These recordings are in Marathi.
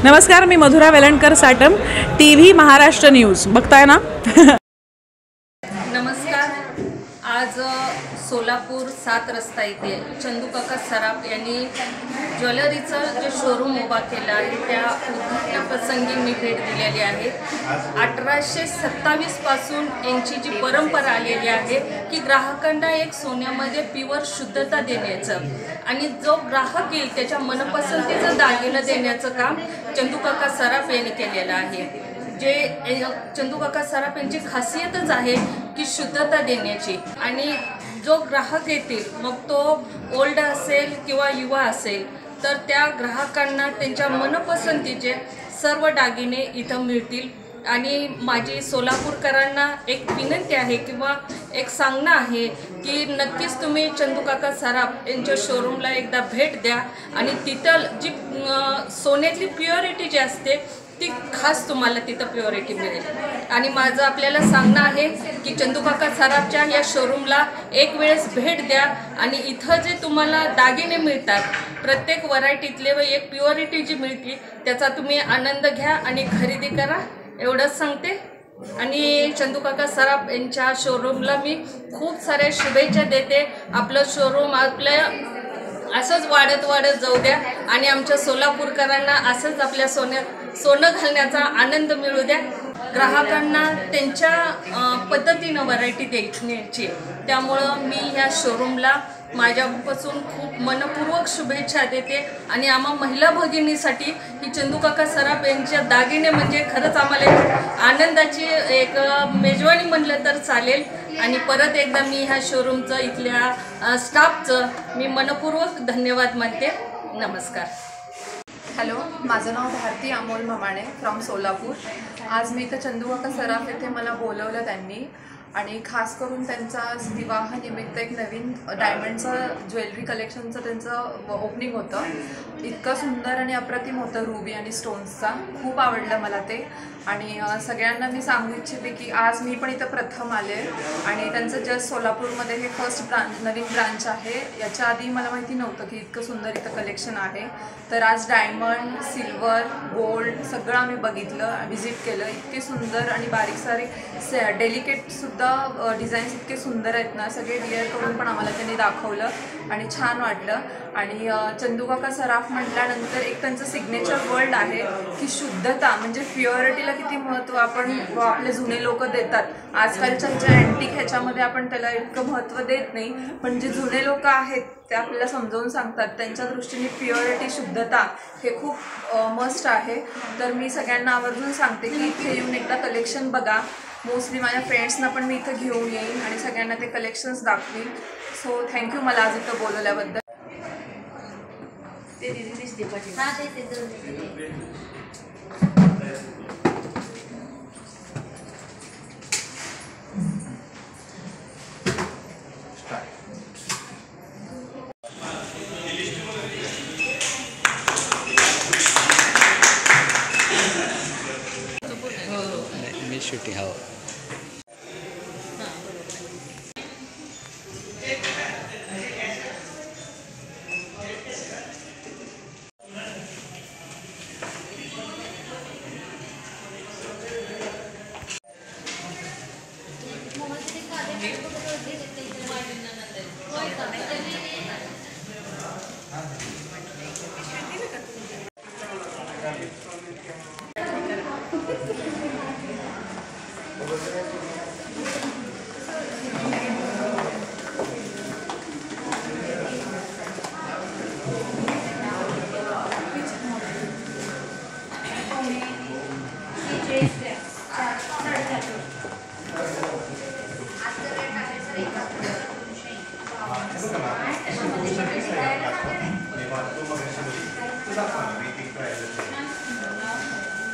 नमस्कार, मी मधुरा वेलणकर साटम, TV महाराष्ट्र न्यूज बघताय ना। नमस्कार। आज सोलापूर 7 रस्ता येथे चंदूकाका सराफ यांनी ज्वेलरीचं जे शोरूम उभा केलं आहे त्या उद्घाटनाप्रसंगी मी भेट दिलेली आहे। 1827 पासून यांची जी परंपरा आलेली आहे की ग्राहकांना एक सोन्यामध्ये प्युअर शुद्धता देण्याचं आणि जो ग्राहक येईल त्याच्या मनपसंतीचं दागिनं देण्याचं काम चंदूकाका सराफ यांनी केलेलं आहे। जे चंदूकाका सराफ यांची खासियतच आहे की शुद्धता देण्याची आणि जो ग्राहक येतील मग तो ओल्ड असेल किंवा युवा असेल तर त्या ग्राहकांना त्यांच्या मनपसंतीचे सर्व दागिने इथं मिळतील। आणि माझी सोलापूरकरांना एक विनंती आहे किंवा एक सांगणं आहे की नक्कीच तुम्ही चंदूकाका सराफ यांच्या शोरूमला एकदा भेट द्या आणि तिथं जी सोन्यातली प्युरिटी जी असते ती खास तुम्हाला तिथं प्युरिटी मिळेल। आणि माझं आपल्याला सांगणं आहे की चंदूकाका सराफच्या या शोरूमला एक वेळेस भेट द्या आणि इथं जे तुम्हाला दागिने मिळतात प्रत्येक व्हरायटीतले व एक प्युरिटी जी मिळते त्याचा तुम्ही आनंद घ्या आणि खरेदी करा, एवढंच सांगते। आणि चंदूकाका सराफ यांच्या शोरूमला मी खूप साऱ्या शुभेच्छा देते। आपलं शोरूम आपल्या असंच वाढत जाऊ द्या आणि आमच्या सोलापूरकरांना असंच आपल्या सोनं घालण्याचा आनंद मिळू द्या। ग्राहकांना त्यांच्या पद्धतीनं व्हरायटी द्यायची, त्यामुळं मी या शोरूमला माझ्यापासून खूप मनपूर्वक शुभेच्छा देते। आणि आम्हा महिला भगिनीसाठी ही चंदूकाका सराफ यांच्या दागिने म्हणजे खरंच आम्हाला एक आनंदाची एक मेजवानी म्हणलं तर चालेल। आणि परत एकदा मी ह्या शोरूमचं इथल्या स्टाफचं मी मनपूर्वक धन्यवाद मानते। नमस्कार। हॅलो, माझं नाव भारती अमोल ममाणे फ्रॉम सोलापूर। आज मी इथं चंदूकाका सराफ येथे मला बोलवलं त्यांनी आणि खास करून त्यांचा विवाहानिमित्त एक नवीन डायमंडचं ज्वेलरी कलेक्शनचं त्यांचं ओपनिंग होतं। इतकं सुंदर आणि अप्रतिम होतं रुबी आणि स्टोन्सचा, खूप आवडलं मला ते। आणि सगळ्यांना मी सांगू इच्छिते की आज मी पण इथं प्रथम आले आणि त्यांचं जस्ट सोलापूरमध्ये हे फर्स्ट नवीन ब्रांच आहे। याच्या आधी मला माहिती नव्हतं की इतकं सुंदर इथं कलेक्शन आहे। तर आज डायमंड, सिल्वर, गोल्ड सगळं आम्ही बघितलं, व्हिजिट केलं। इतके सुंदर आणि बारीक सारे डेलिकेटसुद्धा डिझाईन्स इतके सुंदर आहेत ना, सगळे विअर करून पण आम्हाला त्यांनी दाखवलं आणि छान वाटलं। आणि चंदूकाका सराफ म्हटल्यानंतर एक त्यांचं सिग्नेचर वर्ड आहे की शुद्धता म्हणजे प्युरिटीला किती महत्त्व आपण आपले जुने लोक देतात। आजकालच्या ज्या अँटिक ह्याच्यामध्ये आपण त्याला इतकं महत्त्व देत नाही, पण जे जुने लोक आहेत ते आपल्याला समजावून सांगतात। त्यांच्या दृष्टीने प्युरिटी, शुद्धता हे खूप मस्ट आहे। तर मी सगळ्यांना आवर्जून सांगते की इथे येऊन एकदा कलेक्शन बघा। मोस्टली माझ्या फ्रेंड्सना पण मी इथं घेऊन येईन आणि सगळ्यांना ते कलेक्शन्स दाखवीन। सो थँक्यू मला आज इथं बोलवल्याबद्दल। मी शूटिंग हो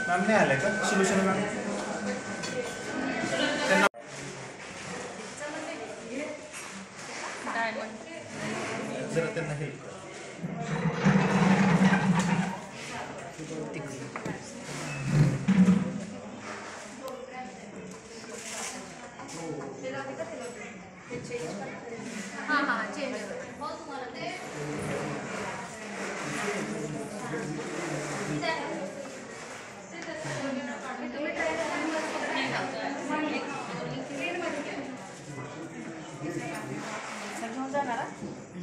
मॅम नाही आलं का सोल्युशन मॅम? जरा त्यांना हे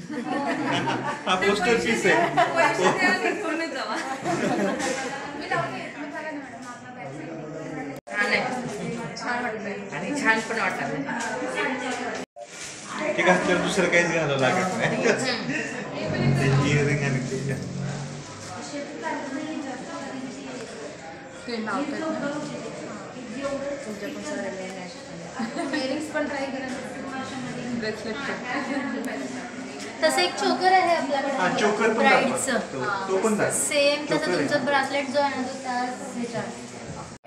हा पोस्टर पीस आहे. पैसे द्या आणि घेऊन जावा. छान वाटतंय. आणि छान पण वाटलं. ठीक आहे, तर दुसरं काहीच घालावं लागत नाही. त्याची इयरिंग आणि ते ते लावतात ना. ब्रेसलेट तसं एक चोकर आहे हा, आपल्याकडे चोकर पण ब्राईडचं. दाखवा. तो पण दाखवा. सेम चोकर तसं आहे. तुमचं ब्रासलेट जो आहे ना तो त्या ह्याच्यात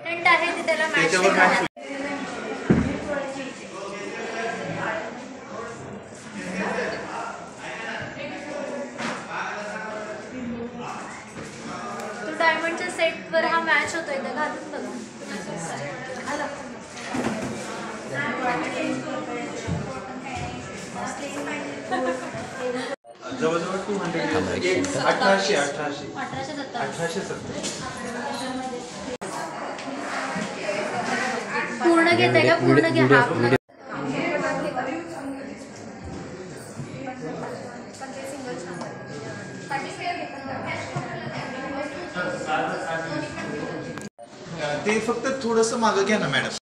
पेंट आहे ते त्याला मॅच त्याच्यावर match तो डायमंडच्या सेटवर हा मॅच होतोय त्या घालून बघा. आला. जवळजवळ 200 1800 1870. पूर्ण घेते का पूर्ण घ्या हा पूर्ण. ते फक्त थोडंसं मागं घ्या ना मॅडम.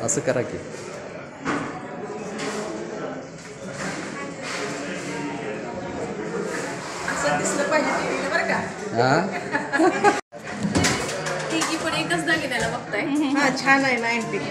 असं करा की असं दिसलं पाहिजे टीव्हीला बरं का. हां तिघी पण एकच दागिन्याला बघताय. हा छान आहे ना अँटिक.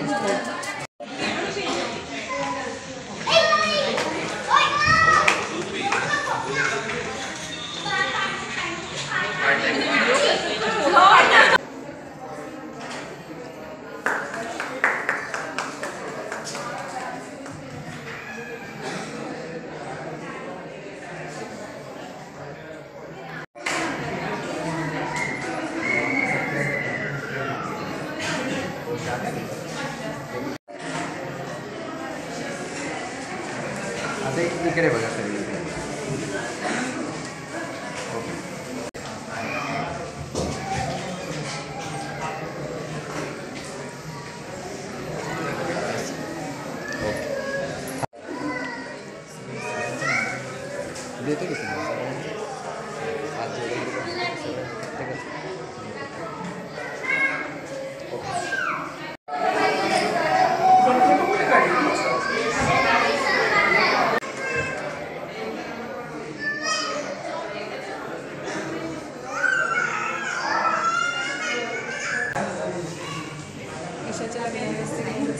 आता इकडे बघा सगळी. देतो की ईशाच्या लग्नाला सगळ्यांचं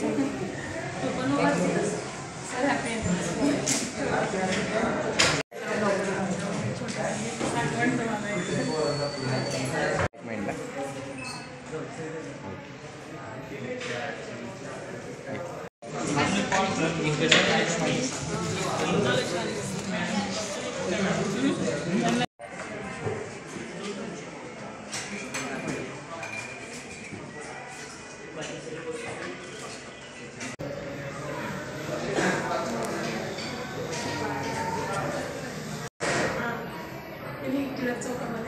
चौकामध्ये